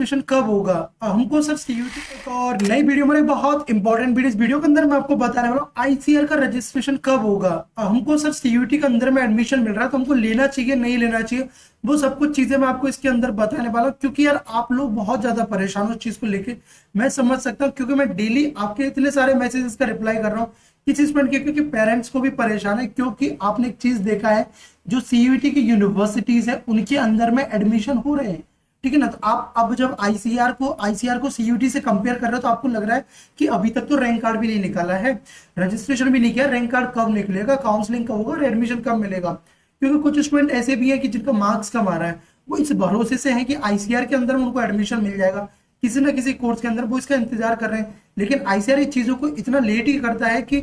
Registration कब होगा हमको सर सीयूटी एक और नई वीडियो में बहुत इंपॉर्टेंट वीडियो, इस वीडियो के अंदर मैं आपको बताने वाला हूँ आईसीआर का रजिस्ट्रेशन कब होगा। हमको सर सीयूटी के अंदर में एडमिशन मिल रहा है तो हमको लेना चाहिए नहीं लेना चाहिए, वो सब कुछ चीजें मैं आपको इसके अंदर बताने वाला हूँ। क्योंकि यार आप लोग बहुत ज्यादा परेशान हो उस चीज को लेके, मैं समझ सकता हूँ क्योंकि मैं डेली आपके इतने सारे मैसेजेस का रिप्लाई कर रहा हूँ किसी स्टूडेंट के, क्योंकि पेरेंट्स को भी परेशान है। क्योंकि आपने एक चीज देखा है, जो सीयूटी की यूनिवर्सिटीज है उनके अंदर में एडमिशन हो रहे हैं, ठीक है ना। तो आप अब जब आईसीआर को सीयूटी से कंपेयर कर रहे हो तो आपको लग रहा है कि अभी तक तो रैंक कार्ड भी नहीं निकाला है, रजिस्ट्रेशन भी नहीं किया, रैंक कार्ड कब निकलेगा, काउंसलिंग कब होगा और एडमिशन कब मिलेगा। क्योंकि कुछ स्टूडेंट ऐसे भी है कि जिनका मार्क्स कम आ रहा है, वो इस भरोसे से है कि आईसीआर के अंदर उनको एडमिशन मिल जाएगा किसी ना किसी कोर्स के अंदर, वो इसका इंतजार कर रहे हैं। लेकिन आईसीआर इस चीजों को इतना लेट ही करता है कि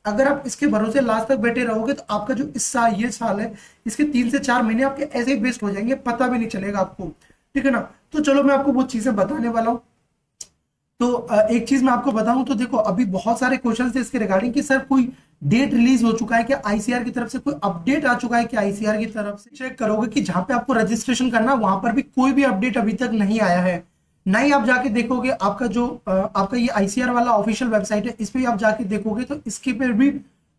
अगर आप इसके भरोसे लास्ट तक बैठे रहोगे तो आपका जो इस साल ये साल है, इसके 3 से 4 महीने आपके ऐसे ही वेस्ट हो जाएंगे, पता भी नहीं चलेगा आपको, ठीक है ना। तो चलो मैं आपको वो चीजें बताने वाला हूँ। तो एक चीज मैं आपको बताऊं तो देखो, अभी बहुत सारे क्वेश्चन थे इसके रिगार्डिंग कि सर कोई डेट रिलीज हो चुका है क्या, आईसीआर की तरफ से कोई अपडेट आ चुका है क्या। आईसीआर की तरफ से चेक करोगे कि जहां पे आपको रजिस्ट्रेशन करना वहां पर भी कोई भी अपडेट अभी तक नहीं आया है। नहीं, आप जाके देखोगे आपका जो आपका ये आईसीआर वाला ऑफिशियल वेबसाइट है, इस पे आप जाके देखोगे तो इसके पे भी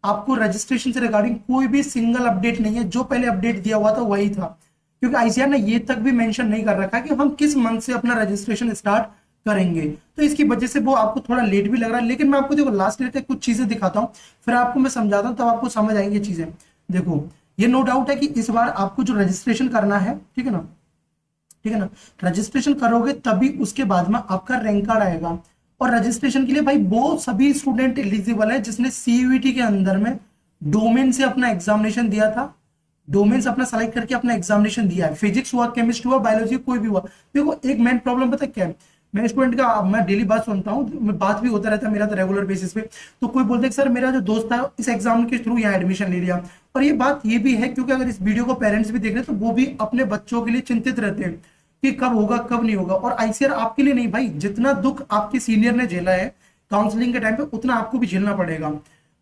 आपको रजिस्ट्रेशन से रिगार्डिंग कोई भी सिंगल अपडेट नहीं है। जो पहले अपडेट दिया हुआ था वही था, क्योंकि आईसीआर ने ये तक भी मेंशन नहीं कर रखा है कि हम किस मंथ से अपना रजिस्ट्रेशन स्टार्ट करेंगे। तो इसकी वजह से वो आपको थोड़ा लेट भी लग रहा है। लेकिन मैं आपको देखो लास्ट ईयर तक कुछ चीजें दिखाता हूँ, फिर आपको मैं समझाता हूँ, तब आपको समझ आएंगी चीजें। देखो, ये नो डाउट है कि इस बार आपको जो रजिस्ट्रेशन करना है, ठीक है ना, ठीक है ना, रजिस्ट्रेशन करोगे तभी उसके बाद में आपका रैंक कार्ड आएगा। और रजिस्ट्रेशन के लिए भाई वो सभी स्टूडेंट एलिजिबल है जिसने सीयूईटी के अंदर में डोमेन से अपना एग्जामिनेशन दिया था, डोमेन्स अपना सेलेक्ट करके अपना एग्जामिनेशन दिया है, फिजिक्स हुआ, केमिस्ट्री हुआ, बायोलॉजी कोई भी हुआ। देखो एक मेन प्रॉब्लम पता क्या है, मैं स्टूडेंट का मैं डेली बात सुनता हूँ, बात भी होता रहता है मेरा तो रेगुलर बेसिस पे। तो कोई बोलते हैं सर मेरा जो दोस्त था इस एग्जाम के थ्रू यहाँ एडमिशन ले लिया। और ये बात ये भी है, क्योंकि अगर इस वीडियो को पेरेंट्स भी देख रहे हैं तो वो भी अपने बच्चों के लिए चिंतित रहते हैं कि कब होगा कब नहीं होगा। और आईसीआर आपके लिए नहीं भाई, जितना दुख आपके सीनियर ने झेला है काउंसलिंग के टाइम पे उतना आपको भी झेलना पड़ेगा।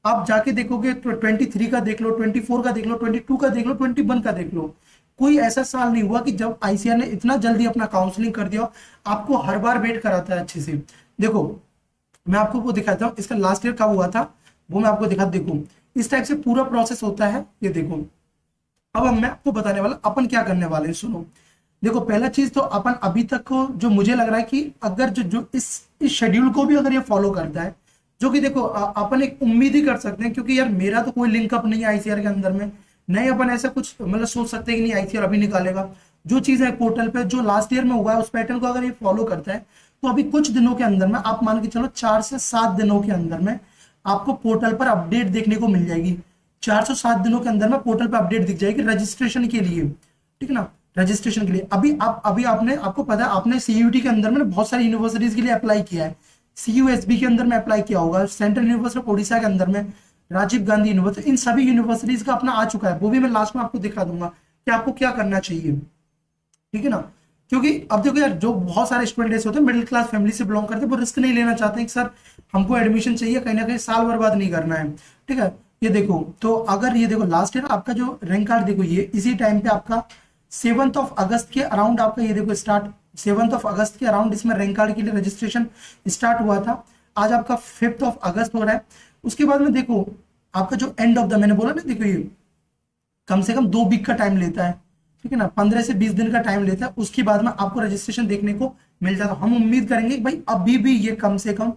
आप जाके देखोगे तो 23 का देख लो, 24 का देख लो, 22 का देख लो, 21 का देख लो, कोई ऐसा साल नहीं हुआ कि जब आईसीआर ने इतना जल्दी अपना काउंसलिंग कर दिया। आपको हर बार वेट कराता है अच्छे से। देखो मैं आपको वो दिखाता हूँ, इसका लास्ट ईयर कब हुआ था वो मैं आपको दिखा। देखो इस टाइप से पूरा प्रोसेस होता है, ये देखो। अब मैं आपको बताने वाला अपन क्या करने वाले हैं, सुनो। देखो पहला चीज तो अपन अभी तक को जो मुझे लग रहा है कि अगर जो जो इस शेड्यूल को भी अगर ये फॉलो करता है, जो कि देखो अपन एक उम्मीद ही कर सकते हैं, क्योंकि यार मेरा तो कोई लिंकअप नहीं है आईसीआर के अंदर में, नहीं अपन ऐसा कुछ मतलब सोच सकते हैं कि नहीं आईसीआर अभी निकालेगा। जो चीज है पोर्टल पे जो लास्ट ईयर में हुआ है उस पैटर्न को अगर ये फॉलो करता है तो अभी कुछ दिनों के अंदर में आप मान के चलो 4 से 7 दिनों के अंदर में आपको पोर्टल पर अपडेट देखने को मिल जाएगी। 4 से 7 दिनों के अंदर में पोर्टल पर अपडेट दिख जाएगी रजिस्ट्रेशन के लिए, ठीक है ना। रजिस्ट्रेशन के लिए अभी आपने आपको पता है आपने सीयूटी के अंदर में बहुत सारी यूनिवर्सिटीज के लिए अप्लाई किया है। सीयूएसबी के अंदर में अप्लाई किया होगा, सेंट्रल यूनिवर्सिटी ऑफ ओडिशा के अंदर में, राजीव गांधी यूनिवर्सिटी, इन सभी यूनिवर्सिटीज का अपना आ चुका है। वो भी मैं लास्ट में आपको दिखा दूंगा कि आपको क्या करना चाहिए, ठीक है ना। क्योंकि अब देखो यार, जो बहुत सारे स्टूडेंट ऐसे होते हैं मिडिल क्लास फैमिली से बिलोंग करते हैं, वो रिस्क नहीं लेना चाहते हैं कि सर हमको एडमिशन चाहिए, कहीं ना कहीं साल बर्बाद नहीं करना है, ठीक है। ये देखो, तो अगर ये देखो लास्ट ईयर आपका जो रैंक कार्ड देखो, ये इसी टाइम पे आपका 7 अगस्त के अराउंड आपका ये देखो स्टार्ट, 7 अगस्त के अराउंड इसमें रैंक कार्ड के लिए रजिस्ट्रेशन स्टार्ट हुआ था। आज आपका 5 अगस्त हो रहा है। उसके बाद में देखो आपका जो एंड ऑफ द, मैंने बोला ना, देखो ये कम से कम 2 वीक का टाइम लेता है, ठीक है ना, 15 से 20 दिन का टाइम लेता है। उसके बाद में आपको रजिस्ट्रेशन देखने को मिल जाता है। हम उम्मीद करेंगे कि भाई अभी भी ये कम से कम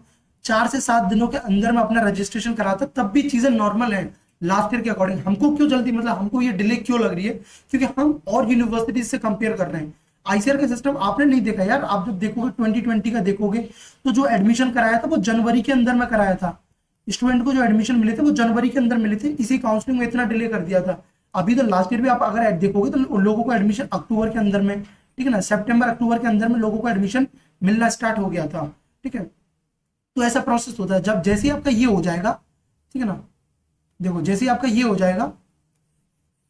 4 से 7 दिनों के अंदर में अपना रजिस्ट्रेशन कराता, तब भी चीजें नॉर्मल है लास्ट ईयर के अकॉर्डिंग। हमको क्यों जल्दी, मतलब हमको ये डिले क्यों लग रही है, क्योंकि हम और यूनिवर्सिटीज से कंपेयर कर रहे हैं। आईसीआर का सिस्टम आपने नहीं देखा यार, आप जब देखोगे 2020 का देखोगे तो जो एडमिशन कराया था वो जनवरी के अंदर में कराया था। स्टूडेंट को जो एडमिशन मिले थे वो जनवरी के अंदर मिले थे, इसी काउंसलिंग में इतना डिले कर दिया था। अभी तो लास्ट ईयर भी आप अगर देखोगे तो लोगों को एडमिशन अक्टूबर के अंदर में, ठीक है ना, सितंबर अक्टूबर के अंदर में लोगों को एडमिशन मिलना स्टार्ट हो गया था, ठीक है। तो ऐसा प्रोसेस होता है। जब जैसे ही आपका ये हो जाएगा, ठीक है ना, देखो जैसे ही आपका ये हो जाएगा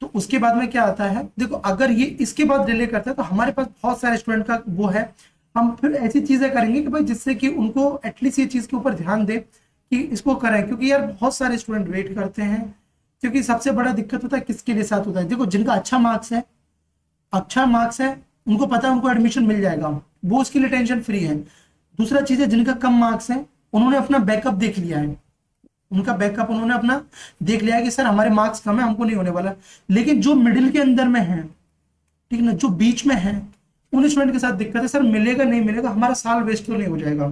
तो उसके बाद में क्या आता है, देखो अगर ये इसके बाद डिले करता है तो हमारे पास बहुत सारे स्टूडेंट का वो है, हम फिर ऐसी चीजें करेंगे कि भाई जिससे कि उनको एटलीस्ट ये चीज के ऊपर ध्यान दे कि इसको करें। क्योंकि यार बहुत सारे स्टूडेंट वेट करते हैं, क्योंकि सबसे बड़ा दिक्कत होता है किसके लिए साथ होता है, देखो जिनका अच्छा मार्क्स है, उनको पता है उनको एडमिशन मिल जाएगा, वो उसके लिए टेंशन फ्री है। दूसरा चीज है, जिनका कम मार्क्स है उन्होंने अपना बैकअप देख लिया है, उनका बैकअप उन्होंने अपना देख लिया है कि सर हमारे मार्क्स कम है, हमको नहीं होने वाला। लेकिन जो मिडिल के अंदर में है, ठीक है ना, जो बीच में है, उन स्टूडेंट के साथ दिक्कत है, सर मिलेगा नहीं मिलेगा, हमारा साल वेस्ट तो नहीं हो जाएगा,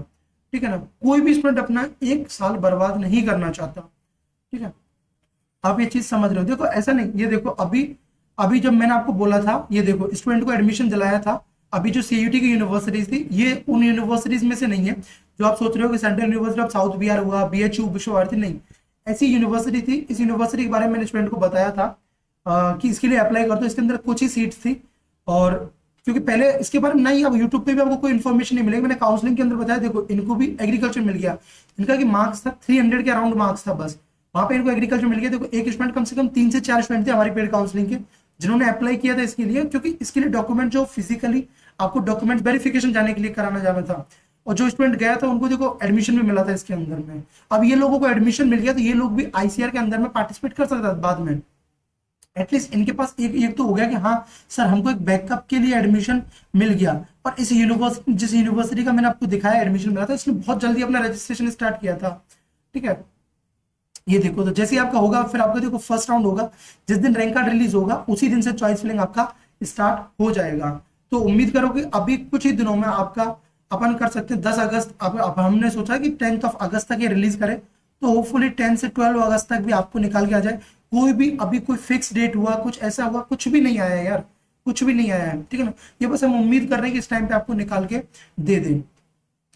ठीक है ना। कोई भी स्टूडेंट अपना एक साल बर्बाद नहीं करना चाहता, ठीक है। आप ये चीज समझ रहे हो। देखो ऐसा नहीं, ये देखो अभी अभी जब मैंने आपको बोला था, ये देखो स्टूडेंट को एडमिशन दिलाया था, अभी जो सीयूटी की यूनिवर्सिटीज थी ये उन यूनिवर्सिटीज में से नहीं है जो आप सोच रहे हो कि central university of south Bihar हुआ, बीएचयू, विश्व भारती, नहीं। ऐसी यूनिवर्सिटी थी, इस यूनिवर्सिटी के बारे में मैंने स्टूडेंट को बताया था कि इसके लिए अप्लाई कर दो, इसके अंदर कुछ ही सीट्स थी। और क्योंकि पहले इसके बारे में नहीं, अब यूट्यूब पे भी आपको कोई इन्फॉर्मेशन नहीं मिलेगी, मैंने काउंसलिंग के अंदर बताया, देखो इनको भी एग्रीकल्चर मिल गया, इनका कि मार्क्स था 300 के अराउंड मार्क्स था बस, वहां पे इनको एग्रीकल्चर मिल गया। देखो एक स्टूडेंट कम से कम 3 से 4 स्टूडेंट थे हमारी पेड काउंसलिंग के जिन्होंने अप्लाई किया था इसके लिए, क्योंकि इसके लिए डॉक्यूमेंट जो फिजिकली आपको डॉक्यूमेंट वेरिफिकेशन जाने के लिए कराना जाना था, और जो स्टूडेंट गया था उनको देखो एडमिशन भी मिला था इसके अंदर में। अब ये लोगों को एडमिशन मिल गया तो ये लोग भी आईसीआर के अंदर में पार्टिसिपेट कर सकता था बाद में। एटलीस्ट इनके पास एक तो हो गया कि हाँ सर हमको एक बैकअप के लिए एडमिशन मिल गया। और इस यूनिवर्सिटी, जिस यूनिवर्सिटी का मैंने आपको दिखाया एडमिशन मिला था, इसने बहुत जल्दी अपना रजिस्ट्रेशन स्टार्ट किया था, ठीक है। ये देखो, तो जैसे ही आपका होगा फिर आपका देखो फर्स्ट राउंड होगा, जिस दिन रैंक कार्ड रिलीज होगा उसी दिन से चॉइस फिलिंग आपका स्टार्ट हो जाएगा। तो उम्मीद करो कि अभी कुछ ही दिनों में आपका अपन कर सकते हैं 10 अगस्त। अब हमने सोचा कि 10th ऑफ अगस्त तक ये रिलीज करे, तो होपफुली 10 से 12 अगस्त तक भी आपको निकाल के आ जाए। कोई भी अभी कोई फिक्स डेट हुआ, कुछ ऐसा हुआ, कुछ भी नहीं आया यार, कुछ भी नहीं आया है, ठीक है ना। ये बस हम उम्मीद कर रहे हैं कि इस टाइम पे आपको निकाल के दे दें,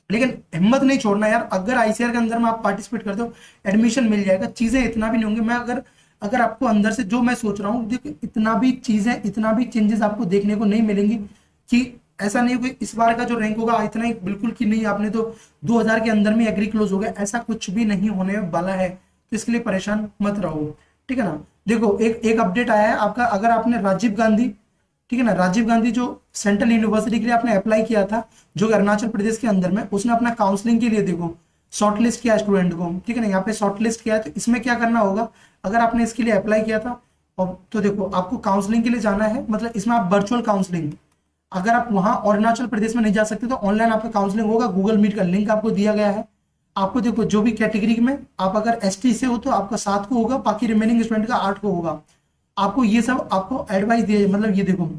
लेकिन हिम्मत नहीं छोड़ना यार। अगर आईसीआर के अंदर में आप पार्टिसिपेट करते हो एडमिशन मिल जाएगा। चीजें इतना भी नहीं होंगे, मैं अगर अगर आपको अंदर से जो मैं सोच रहा हूँ, देखो इतना भी चीजें, इतना भी चेंजेस आपको देखने को नहीं मिलेंगी कि ऐसा नहीं कि इस बार का जो रैंक होगा इतना ही बिल्कुल कि नहीं आपने तो 2000 के अंदर में एग्री क्लोज हो गया, ऐसा कुछ भी नहीं होने वाला है। तो इसके लिए परेशान मत रहो, ठीक है ना। देखो एक अपडेट आया है आपका, अगर आपने राजीव गांधी, ठीक है ना, राजीव गांधी जो सेंट्रल यूनिवर्सिटी के लिए आपने अप्लाई किया था जो अरुणाचल प्रदेश के अंदर में, उसने अपना काउंसलिंग के लिए देखो शॉर्टलिस्ट किया स्टूडेंट को, ठीक है ना, यहाँ पे शॉर्टलिस्ट किया है। तो इसमें क्या करना होगा, अगर आपने इसके लिए अप्लाई किया था और तो देखो आपको काउंसलिंग के लिए जाना है, मतलब इसमें आप वर्चुअल काउंसलिंग, अगर आप वहां अरुणाचल प्रदेश में नहीं जा सकते तो ऑनलाइन आपका काउंसलिंग होगा, गूगल मीट का लिंक आपको दिया गया है। आपको देखो जो भी कैटेगरी में आप अगर एसटी से हो तो आपका 7 को होगा, बाकी रिमेनिंग स्टूडेंट का 8 को होगा। आपको ये सब आपको एडवाइस दिया, मतलब ये देखो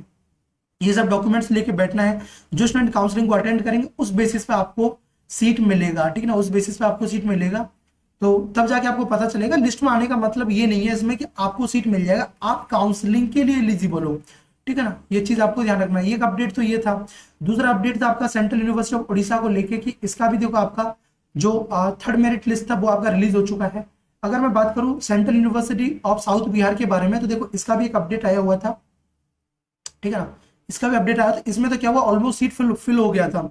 ये सब डॉक्यूमेंट्स लेके बैठना है। जो स्टूडेंट काउंसलिंग को अटेंड करेंगे उस बेसिस पे आपको सीट मिलेगा, ठीक है ना, उस बेसिस पे आपको सीट मिलेगा। तो तब जाके आपको पता चलेगा। लिस्ट में आने का मतलब ये नहीं है इसमें कि आपको सीट मिल जाएगा, आप काउंसलिंग के लिए एलिजिबल हो, ठीक है ना। ये चीज आपको ध्यान रखना है। एक अपडेट तो ये था। दूसरा अपडेट था आपका सेंट्रल यूनिवर्सिटी ऑफ उड़ीसा को लेके कि इसका भी देखो आपका जो थर्ड मेरिट लिस्ट था वो आपका रिलीज हो चुका है। अगर मैं बात करूं central university of south Bihar के बारे में, तो देखो इसका भी एक अपडेट आया हुआ था, ठीक है ना, इसका भी अपडेट आया था। इसमें तो क्या हुआ, ऑलमोस्ट सीट फिल हो गया था,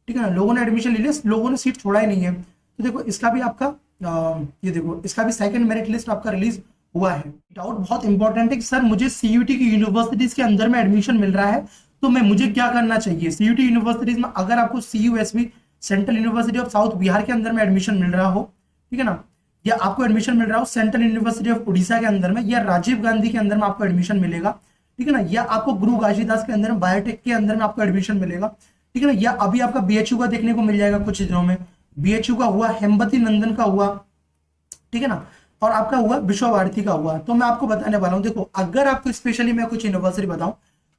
ठीक है ना, लोगों ने एडमिशन ले लिया, लोगों ने सीट छोड़ा ही नहीं है। तो देखो इसका भी आपका ये देखो इसका भी सेकंड मेरिट लिस्ट आपका रिलीज हुआ है। डाउट बहुत इंपॉर्टेंट है कि सर मुझे सीयूटी की यूनिवर्सिटीज के अंदर में एडमिशन मिल रहा है तो मैं मुझे क्या करना चाहिए। सीयूटी यूनिवर्सिटीज में अगर आपको CUSB central university of south Bihar के अंदर में एडमिशन मिल रहा हो, ठीक है ना, या आपको एडमिशन मिल रहा हो सेंट्रल यूनिवर्सिटी ऑफ उड़ीसा के अंदर में, या राजीव गांधी के अंदर में आपको एडमिशन मिलेगा, ठीक है ना, या आपको गुरु घासीदास के अंदर में बायोटेक के अंदर में आपको एडमिशन मिलेगा, ठीक है ना, या अभी आपका बीएचयू का देखने को मिल जाएगा कुछ दिनों में, बीएचयू का हुआ, हेमवती नंदन का हुआ, ठीक है ना, और आपका हुआ विश्व भारती का हुआ। तो मैं आपको बताने वाला हूं, देखो अगर आपको स्पेशली मैं कुछ यूनिवर्सिटी बताऊं,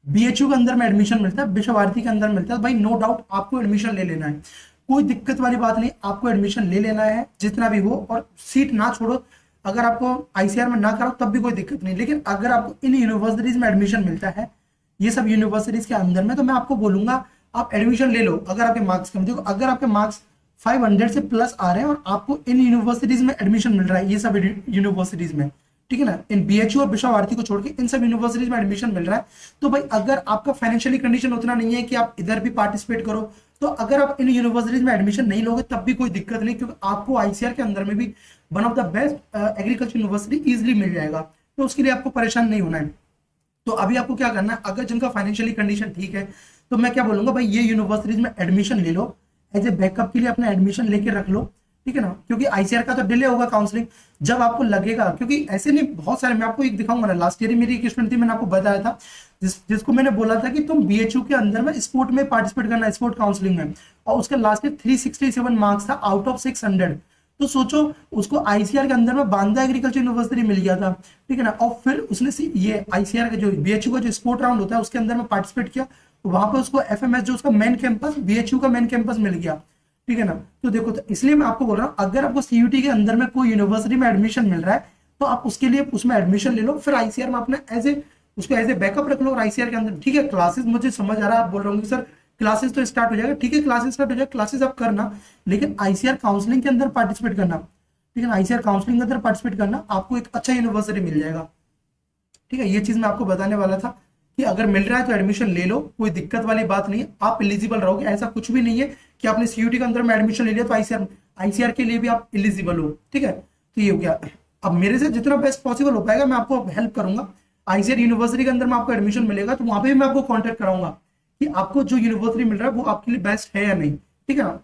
बीएचयू के अंदर में एडमिशन मिलता है, विश्व भारती के अंदर मिलता है, भाई नो डाउट आपको एडमिशन ले लेना है, कोई दिक्कत वाली बात नहीं, आपको एडमिशन ले लेना है जितना भी हो, और सीट ना छोड़ो। अगर आपको आईसीआर में ना कराओ तब भी कोई दिक्कत नहीं, लेकिन अगर आपको इन यूनिवर्सिटीज में एडमिशन मिलता है, ये सब यूनिवर्सिटीज के अंदर में, तो मैं आपको बोलूंगा आप एडमिशन ले लो। अगर आपके मार्क्स कम, देखो अगर आपके मार्क्स 500 से प्लस आ रहे हैं और आपको इन यूनिवर्सिटीज में एडमिशन मिल रहा है, ये सब यूनिवर्सिटीज में, ठीक है ना, इन बीएचयू और विश्व भारती को छोड़ के इन सब यूनिवर्सिटीज में एडमिशन मिल रहा है, तो भाई अगर आपका फाइनेंशियली कंडीशन उतना नहीं है कि आप इधर भी पार्टिसिपेट करो, तो अगर आप इन यूनिवर्सिटीज में एडमिशन नहीं लोगे तब भी कोई दिक्कत नहीं, क्योंकि आपको आईसीआर के अंदर में भी one of the best agriculture university easily मिल जाएगा, तो उसके लिए आपको परेशान नहीं होना है। तो अभी आपको क्या करना है, अगर जिनका फाइनेंशियली कंडीशन ठीक है तो मैं क्या बोलूंगा, भाई ये यूनिवर्सिटीज में एडमिशन ले लो, एज ए बैकअप के लिए अपना एडमिशन लेके रख लो, ठीक है ना, क्योंकि आईसीआर का तो डिले होगा काउंसलिंग जब आपको लगेगा, क्योंकि ऐसे नहीं बहुत सारे, मैं आपको एक दिखाऊंगा ना, लास्ट ईयर मेरी एक स्टूडेंट थी, मैंने आपको बताया था, जिसको मैंने बोला था कि तुम बीएचयू के अंदर में स्पोर्ट में पार्टिसिपेट करना, स्पोर्ट काउंसलिंग में, और उसका लास्ट ईयर 367 मार्क्स था आउट ऑफ 600। तो सोचो उसको आईसीआर के अंदर में बांदा एग्रीकल्चर यूनिवर्सिटी मिल गया था, ठीक है ना, और फिर उसने ये आईसीआर का जो बीएचयू का जो स्पोर्ट राउंड होता है उसके अंदर में पार्टिसिपेट किया, वहां पर उसको एफएमएस जो उसका मेन कैंपस बीएचयू का मेन कैंपस मिल गया, ठीक है ना। तो देखो, तो इसलिए मैं आपको बोल रहा हूँ, अगर आपको सीयूटी के अंदर में कोई यूनिवर्सिटी में एडमिशन मिल रहा है तो आप उसके लिए उसमें एडमिशन ले लो, फिर आईसीआर में अपना उसको एज ए बैकअप रख लो, और आईसीआर के अंदर ठीक है क्लासेस, मुझे समझ आ रहा है आप बोल रहे होंगे सर क्लासेस तो स्टार्ट हो जाएगा, ठीक है क्लासेस स्टार्ट हो जाएगा, क्लासेस आप करना, लेकिन आईसीआर काउंसलिंग के अंदर पार्टिसिपेट करना, ठीक है ना, आईसीआर काउंसलिंग के अंदर पार्टिसिपेट करना, आपको एक अच्छा यूनिवर्सिटी मिल जाएगा, ठीक है। ये चीज मैं आपको बताने वाला था कि अगर मिल रहा है तो एडमिशन ले लो, कोई दिक्कत वाली बात नहीं है, आप एलिजिबल रहोगे, ऐसा कुछ भी नहीं है कि आपने सीयूटी के अंदर में एडमिशन ले लिया तो आईसीआर आईसीआर के लिए भी आप एलिजिबल हो, ठीक है। तो ये हो गया, अब मेरे से जितना बेस्ट पॉसिबल हो पाएगा मैं आपको हेल्प करूंगा, आईसीआर यूनिवर्सिटी के अंदर में आपको एडमिशन मिलेगा तो वहां पे भी मैं आपको कॉन्टेक्ट कराऊंगा कि आपको जो यूनिवर्सिटी मिल रहा है वो आपके लिए बेस्ट है या नहीं, ठीक है ना।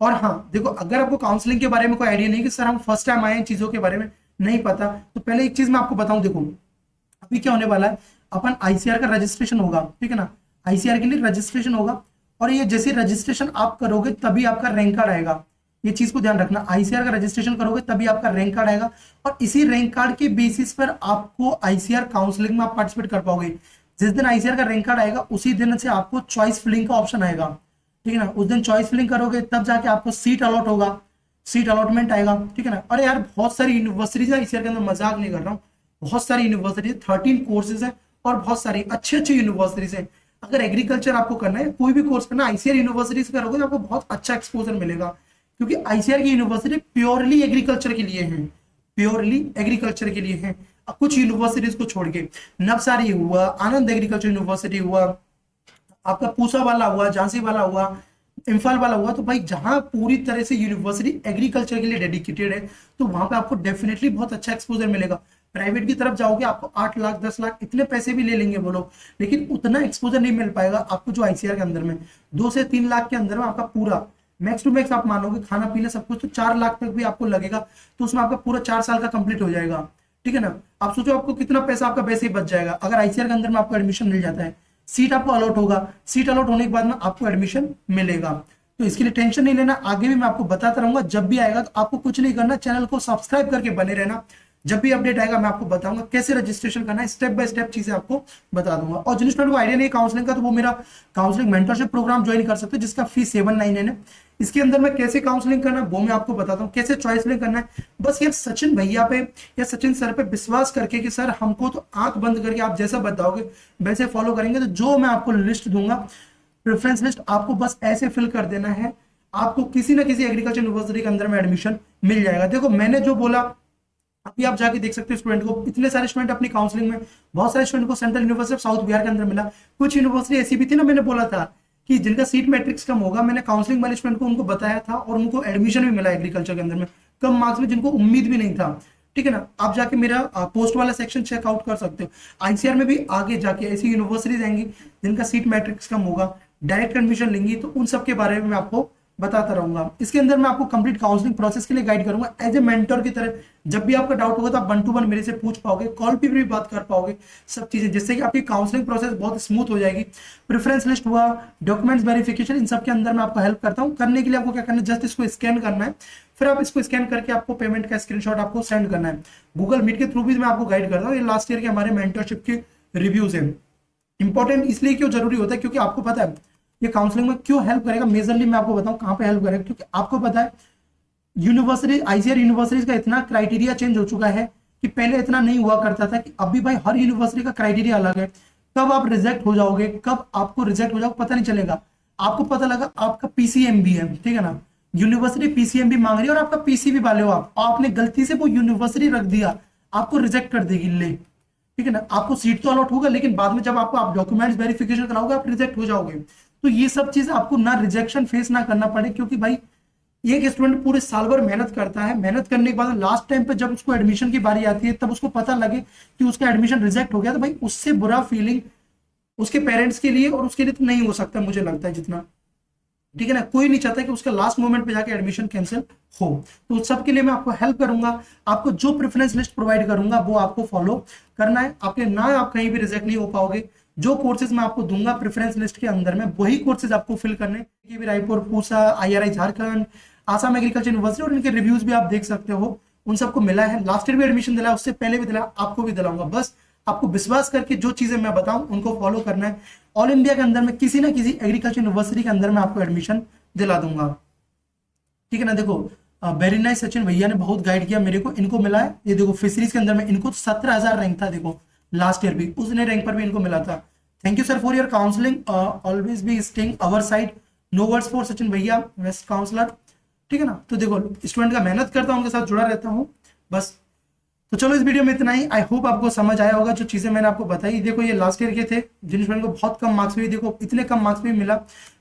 और हाँ देखो, अगर आपको काउंसलिंग के बारे में कोई आइडिया नहीं कि सर हम फर्स्ट टाइम आए हैं चीजों के बारे में नहीं पता, तो पहले एक चीज मैं आपको बताऊं, देखो अभी क्या होने वाला है, अपन आईसीआर का रजिस्ट्रेशन होगा, ठीक है ना, आईसीआर के लिए रजिस्ट्रेशन होगा, और ये जैसे रजिस्ट्रेशन आप करोगे तभी आपका रैंक कार्ड आएगा, ये चीज को ध्यान रखना, आईसीआर का रजिस्ट्रेशन करोगे तभी आपका रैंक कार्ड आएगा, और इसी रैंक कार्ड के बेसिस पर आपको आईसीआर काउंसलिंग में आप पार्टिसिपेट कर पाओगे। जिस दिन आईसीआर का रैंक कार्ड आएगा उसी दिन से आपको चॉइस फिलिंग का ऑप्शन आएगा, ठीक है ना, उस दिन चॉइस फिलिंग करोगे तब जाके आपको सीट अलॉट होगा, सीट अलॉटमेंट आएगा, ठीक है ना। अरे यार बहुत सारी यूनिवर्सिटीज है आईसीआर के अंदर, मजाक नहीं कर रहा हूँ, बहुत सारी यूनिवर्सिटीज 13 कोर्सेज है और बहुत सारी अच्छी अच्छी यूनिवर्सिटीज है। अगर एग्रीकल्चर आपको करना है, कोई भी कोर्स करना है, आईसीआर यूनिवर्सिटी से करोगे तो आपको बहुत अच्छा एक्सपोजर मिलेगा, क्योंकि आईसीआर की यूनिवर्सिटी प्योरली एग्रीकल्चर के लिए है, प्योरली एग्रीकल्चर के लिए है। अब कुछ यूनिवर्सिटीज को छोड़ के नवसारी हुआ, आनंद एग्रीकल्चर यूनिवर्सिटी हुआ, आपका पूसा वाला हुआ, झांसी वाला हुआ, इम्फाल वाला हुआ, तो भाई जहां पूरी तरह से यूनिवर्सिटी एग्रीकल्चर के लिए डेडिकेटेड है तो वहां पे आपको डेफिनेटली बहुत अच्छा एक्सपोजर मिलेगा। प्राइवेट की तरफ जाओगे आपको 8 लाख 10 लाख इतने पैसे भी ले लेंगे वो लोग, लेकिन उतना एक्सपोजर नहीं मिल पाएगा आपको जो आईसीआर के अंदर में 2 से 3 लाख के अंदर में आपका पूरा मैक्स टू मैक्स आप मानोगे खाना पीना सब कुछ तो 4 लाख तक भी आपको लगेगा, तो उसमें आपका पूरा 4 साल का कंप्लीट हो जाएगा, ठीक है ना। आप सोचो आपको कितना पैसा आपका वैसे ही बच जाएगा अगर आईसीआर के अंदर में आपको एडमिशन मिल जाता है, सीट आपको अलॉट होगा, सीट अलॉट होने के बाद में आपको एडमिशन मिलेगा। तो इसके लिए टेंशन नहीं लेना, आगे भी मैं आपको बताता रहूंगा, जब भी आएगा तो आपको कुछ नहीं करना, चैनल को सब्सक्राइब करके बने रहना, जब भी अपडेट आएगा मैं आपको बताऊंगा कैसे रजिस्ट्रेशन करना है, स्टेप बाय स्टेप चीजें आपको बता दूंगा। और जिन स्टूडेंट को आइडिया नहीं काउंसलिंग का तो वो मेरा काउंसलिंग मेंटरशिप प्रोग्राम ज्वाइन कर सकते हैं जिसका फीस 799 है। इसके अंदर में कैसे काउंसलिंग करना है वो मैं आपको बताता हूँ, कैसे चॉइस फिलिंग करना है। बस यार सचिन भैया पे या सचिन सर पे विश्वास करके कि सर हमको तो आंख बंद करके आप जैसा बताओगे वैसे फॉलो करेंगे, तो जो मैं आपको लिस्ट दूंगा प्रेफरेंस लिस्ट आपको बस ऐसे फिल कर देना है, आपको किसी ना किसी एग्रीकल्चर यूनिवर्सिटी के अंदर में एडमिशन मिल जाएगा। देखो मैंने जो बोला अभी आप जाके देख सकते हो, स्टूडेंट को इतने सारे स्टूडेंट अपनी काउंसलिंग में, बहुत सारे स्टूडेंट को central university of south Bihar के अंदर मिला, कुछ यूनिवर्सिटी ऐसी भी थी ना, मैंने बोला था कि जिनका सीट मैट्रिक्स कम होगा, मैंने काउंसलिंग वाले स्टूडेंट को उनको बताया था और उनको एडमिशन भी मिला एग्रीकल्चर के अंदर में कम मार्क्स में, जिनको उम्मीद भी नहीं था, ठीक है ना। आप जाके मेरा पोस्ट वाला सेक्शन चेकआउट कर सकते हो। आईसीआर में भी आगे जाके ऐसी यूनिवर्सिटीज आएंगी जिनका सीट मैट्रिक्स कम होगा, डायरेक्ट एडमिशन लेंगी, तो उन सब के बारे में मैं आपको बताता रहूंगा। इसके अंदर मैं आपको कंप्लीट काउंसलिंग प्रोसेस के लिए गाइड करूंगा एज ए मेंटर की तरह। जब भी आपका डाउट होगा तो आप 1 to 1 मेरे से पूछ पाओगे, कॉल पे भी बात कर पाओगे, सब चीजें, जिससे कि आपकी काउंसलिंग प्रोसेस बहुत स्मूथ हो जाएगी। प्रेफरेंस लिस्ट हुआ, डॉक्यूमेंट्स वेरिफिकेशन, इन सब के अंदर मैं आपको हेल्प करता हूँ। करने के लिए आपको क्या करना है, जस्ट इसको स्कैन करना है, फिर आप इसको स्कैन करके आपको पेमेंट का स्क्रीनशॉट आपको सेंड करना है। गूगल मीट के थ्रू भी मैं आपको गाइड करता हूँ। ये लास्ट ईयर के हमारे मेंटरशिप के रिव्यूज है। इंपॉर्टेंट इसलिए क्यों जरूरी होता है क्योंकि आपको पता है ये काउंसलिंग में क्यों हेल्प करेगा, मेजरली मैं आपको बताऊं कहां पे हेल्प करेगा। क्योंकि आपको पता है यूनिवर्सिटी आईसीआर यूनिवर्सिटीज का इतना क्राइटेरिया चेंज हो चुका है कि पहले इतना नहीं हुआ करता था, कि अभी भाई हर यूनिवर्सिटी का क्राइटेरिया अलग है। कब आप रिजेक्ट हो जाओगे, कब आपको रिजेक्ट हो जाओगे पता नहीं चलेगा। आपको पता लगा आपका पीसीएमबी है, ठीक है ना, यूनिवर्सिटी पीसीएमबी मांग रही है और आपका पीसीबी वाले हो आप, आपने गलती से वो यूनिवर्सिटी रख दिया, आपको रिजेक्ट कर देगी ले, ठीक है ना। आपको सीट तो अलॉट होगा लेकिन बाद में जब आपको आप डॉक्यूमेंट्स वेरिफिकेशन कराओगे आप रिजेक्ट हो जाओगे। तो ये सब चीज आपको ना रिजेक्शन फेस ना करना पड़े, क्योंकि भाई एक स्टूडेंट पूरे साल भर मेहनत करता है, मेहनत करने के बाद लास्ट टाइम पे जब उसको एडमिशन की बारी आती है तब उसको पता लगे कि उसका एडमिशन रिजेक्ट हो गया, तो भाई उससे बुरा फीलिंग उसके पेरेंट्स के लिए और उसके लिए तो नहीं हो सकता मुझे लगता है जितना। ठीक है ना, कोई नहीं चाहता कि उसका लास्ट मोमेंट पे जाके एडमिशन कैंसिल हो। तो उस सब के लिए मैं आपको हेल्प करूंगा, आपको जो प्रेफरेंस लिस्ट प्रोवाइड करूंगा वो आपको फॉलो करना है, आपके ना आप कहीं भी रिजेक्ट नहीं हो पाओगे। जो कोर्सेज मैं आपको दूंगा प्रेफरेंस लिस्ट के अंदर में, वही कोर्सेज आपको फिल करने, भी Raipur, Pusa, IRI Jharkhand, Assam agriculture university, और इनके रिव्यूज भी आप देख सकते हो, उन सबको मिला है। लास्ट ईयर भी एडमिशन दिला, उससे पहले भी दिला, आपको भी दिलाऊंगा। बस आपको विश्वास करके जो चीजें मैं बताऊं उनको फॉलो करना है। ऑल इंडिया के अंदर में किसी ना किसी एग्रीकल्चर यूनिवर्सिटी के अंदर में आपको एडमिशन दिला दूंगा, ठीक है ना। देखो वेरी नाइस, सचिन भैया ने बहुत गाइड किया मेरे को, इनको मिला है। ये देखो फिशरीज के अंदर में इनको 17,000 रैंक था, देखो लास्ट ईयर भी उतने रैंक पर भी इनको मिला था। Thank you sir for your counselling, always be staying our side, no words for Sachin भैया, बेस्ट काउंसलर, ठीक है ना। तो देखो स्टूडेंट का मेहनत करता हूँ, उनके साथ जुड़ा रहता हूँ बस। तो चलो इस वीडियो में इतना ही, आई होप आपको समझ आया होगा जो चीजें मैंने आपको बताई। देखो ये लास्ट ईयर के थे जिन स्टूडेंट को बहुत कम मार्क्स भी, देखो इतने कम मार्क्स भी मिला।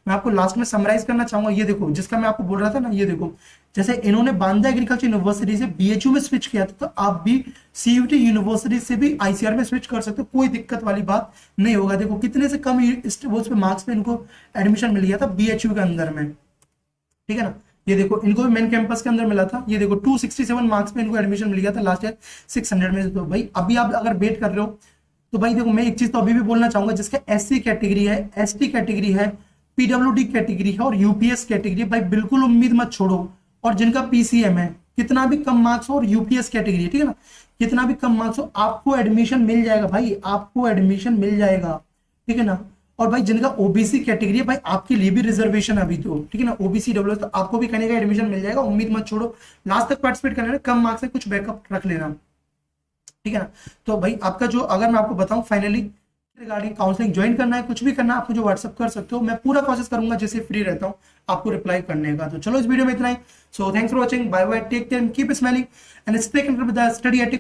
मैं आपको लास्ट में समराइज करना चाहूंगा, ये देखो जिसका मैं आपको बोल रहा था ना, ये देखो जैसे इन्होंने बांदा एग्रीकल्चर यूनिवर्सिटी से बीएचयू में स्विच किया था, तो आप भी सीयूटी यूनिवर्सिटी से भी आईसीआर में स्विच कर सकते हो, कोई दिक्कत वाली बात नहीं होगा। देखो कितने से कम मार्क्स पे इनको एडमिशन मिल गया था बीएचयू के अंदर में, ठीक है ना। ये देखो इनको भी मेन कैंपस के अंदर मिला था, ये देखो 267 मार्क्स पे इनको एडमिशन मिल गया था लास्ट ईयर 600 में। तो भाई अभी आप अगर वेट कर रहे हो तो भाई देखो मैं एक चीज तो अभी भी बोलना चाहूंगा, जिसका एससी कैटेगरी है, एसटी कैटेगरी है, पीडब्ल्यूडी कैटेगरी है और यूपीएस कैटेगरी है, भाई बिल्कुल उम्मीद मत छोड़ो। और जिनका पीसीएम है, कितना भी कम मार्क्स हो, और यूपीएस कैटेगरी है, ठीक है ना, कितना भी कम मार्क्स हो आपको एडमिशन मिल जाएगा भाई, आपको एडमिशन मिल जाएगा, ठीक है ना। और भाई जिनका ओबीसी कैटेगरी है, भाई आपके लिए भी रिजर्वेशन अभी तो, ठीक है ना, ओबीसी डब्ल्यू, तो आपको भी कहने का एडमिशन मिल जाएगा, उम्मीद मत छोड़ो, लास्ट तक पार्टिसिपेट कर लेना, कम मार्क्स से कुछ बैकअप रख लेना, ठीक है ना। तो भाई आपका जो, अगर मैं आपको बताऊं फाइनली रिगार्डिंग काउंसलिंग ज्वाइन करना है, कुछ भी करना है, आपको जो व्हाट्सअप कर सकते हो, मैं पूरा कोशिश करूंगा जैसे फ्री रहता हूं आपको रिप्लाई करने का। तो चलो इस वीडियो में इतना ही, so thanks for watching, bye bye, take care, keep smiling and stay connected with the study attic.